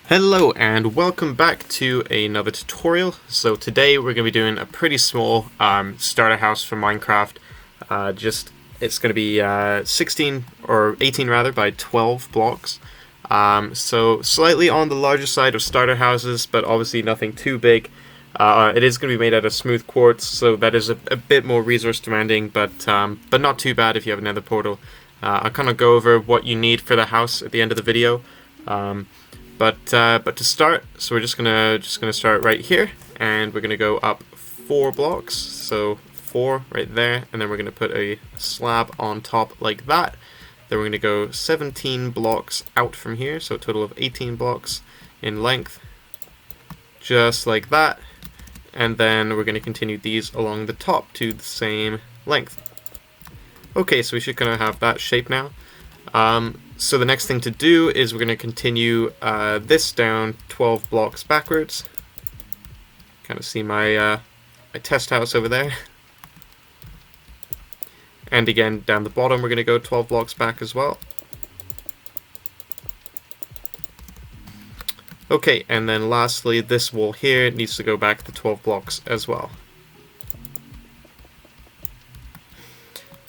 Hello and welcome back to another tutorial. So today we're going to be doing a pretty small starter house for Minecraft. It's going to be 16 or 18 rather by 12 blocks. So slightly on the larger side of starter houses, but obviously nothing too big. It is going to be made out of smooth quartz, so that is a bit more resource demanding, but not too bad if you have a nether portal. I'll kind of go over what you need for the house at the end of the video. But to start, so we're just gonna start right here, and we're gonna go up 4 blocks. So 4 right there, and then we're gonna put a slab on top like that. Then we're gonna go 17 blocks out from here, so a total of 18 blocks in length, just like that. And then we're gonna continue these along the top to the same length. Okay, so we should kind of have that shape now. So the next thing to do is we're going to continue this down 12 blocks backwards. Kind of see my test house over there. And again, down the bottom we're going to go 12 blocks back as well. Okay, and then lastly, this wall here needs to go back to 12 blocks as well.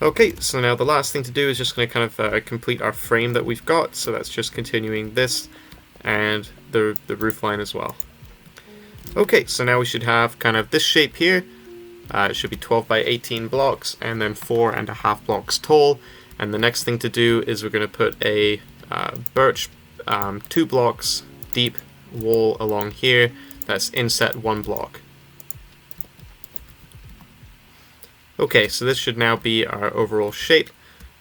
Okay, so now the last thing to do is just going to kind of complete our frame that we've got, so that's just continuing this and the roof line as well. Okay, so now we should have kind of this shape here. It should be 12 by 18 blocks and then 4.5 blocks tall. And the next thing to do is we're going to put a birch 2 blocks deep wall along here that's inset 1 block. Okay, so this should now be our overall shape,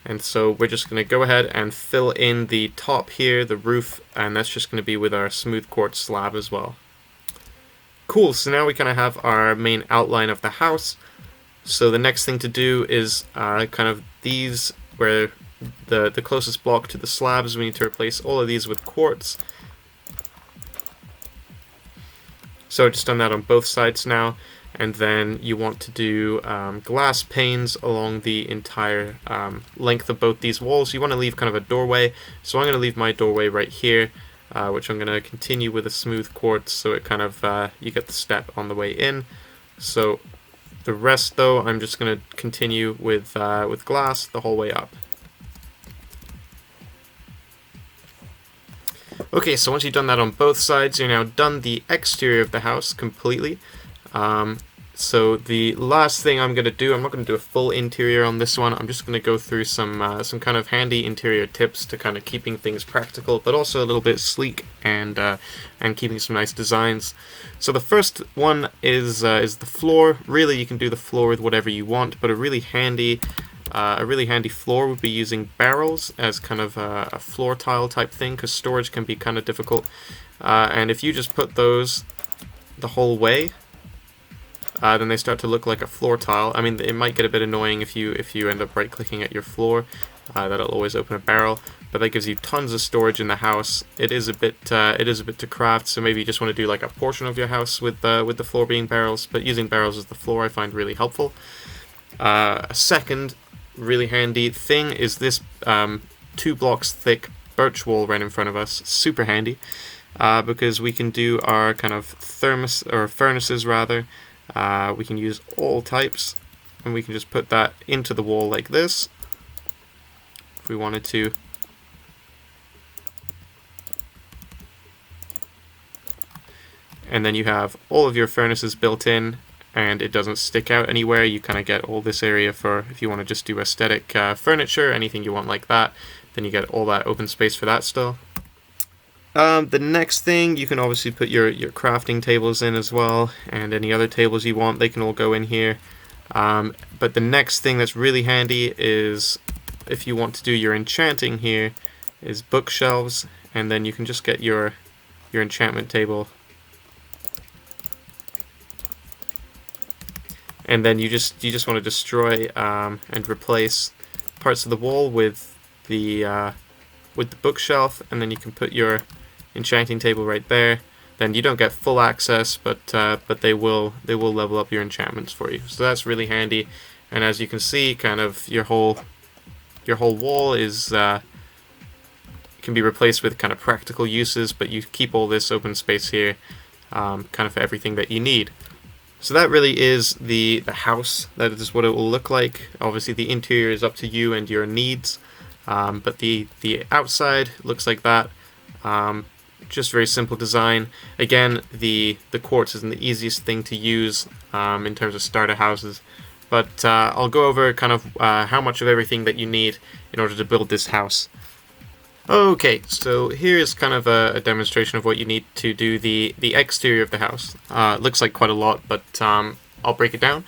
and so we're just going to go ahead and fill in the top here, the roof, and that's just going to be with our smooth quartz slab as well. Cool, so now we kind of have our main outline of the house. So the next thing to do is kind of these, where the closest block to the slabs, we need to replace all of these with quartz. So I've just done that on both sides now. And then you want to do glass panes along the entire length of both these walls. You want to leave kind of a doorway. So I'm going to leave my doorway right here, which I'm going to continue with a smooth quartz, so it kind of you get the step on the way in. So the rest, though, I'm just going to continue with glass the whole way up. Okay, so once you've done that on both sides, you're now done the exterior of the house completely. So the last thing I'm going to do, I'm not going to do a full interior on this one, I'm just going to go through some kind of handy interior tips to kind of keeping things practical, but also a little bit sleek and keeping some nice designs. So the first one is the floor. Really, you can do the floor with whatever you want, but a really handy floor would be using barrels as kind of a floor tile type thing, because storage can be kind of difficult. And if you just put those the whole way, then they start to look like a floor tile. I mean, it might get a bit annoying if you end up right-clicking at your floor. That'll always open a barrel, but that gives you tons of storage in the house. It is a bit to craft, so maybe you just want to do like a portion of your house with the floor being barrels. But using barrels as the floor I find really helpful. A second really handy thing is this 2 blocks thick birch wall right in front of us. Super handy because we can do our kind of furnaces rather. We can use all types, and we can just put that into the wall like this if we wanted to. And then you have all of your furnaces built in, and it doesn't stick out anywhere. You kind of get all this area for if you want to just do aesthetic furniture, anything you want like that, then you get all that open space for that still. The next thing, you can obviously put your crafting tables in as well, and any other tables you want, they can all go in here. But the next thing that's really handy is, if you want to do your enchanting here, is bookshelves, and then you can just get your enchantment table. And then you just want to destroy and replace parts of the wall with the bookshelf, and then you can put your enchanting table right there. Then you don't get full access, but they will level up your enchantments for you. So that's really handy. And as you can see, kind of your whole wall is can be replaced with kind of practical uses, but you keep all this open space here kind of for everything that you need. So that really is the house. That is what it will look like. Obviously the interior is up to you and your needs, but the outside looks like that. Just very simple design. Again, the quartz isn't the easiest thing to use in terms of starter houses, but I'll go over kind of how much of everything that you need in order to build this house. Okay, so here's kind of a demonstration of what you need to do the exterior of the house. It looks like quite a lot, but I'll break it down.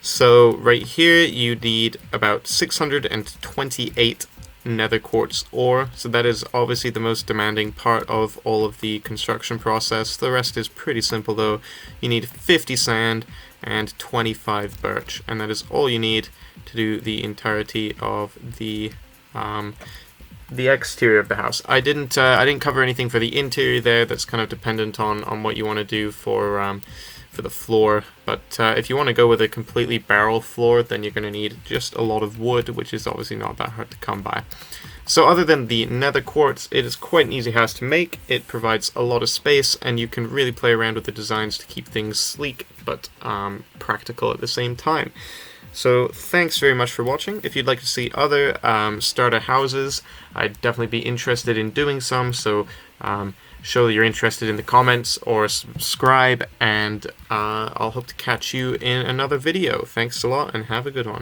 So right here you need about 628 nether quartz ore, so that is obviously the most demanding part of all of the construction process. The rest is pretty simple though. You need 50 sand and 25 birch, and that is all you need to do the entirety of the exterior of the house. I didn't cover anything for the interior there. That's kind of dependent on what you want to do for the floor, but if you want to go with a completely barrel floor, then you're going to need just a lot of wood, which is obviously not that hard to come by. So other than the nether quartz, it is quite an easy house to make. It provides a lot of space, and you can really play around with the designs to keep things sleek but practical at the same time. So thanks very much for watching. If you'd like to see other starter houses, I'd definitely be interested in doing some, so show that you're interested in the comments or subscribe, and I'll hope to catch you in another video. Thanks a lot and have a good one.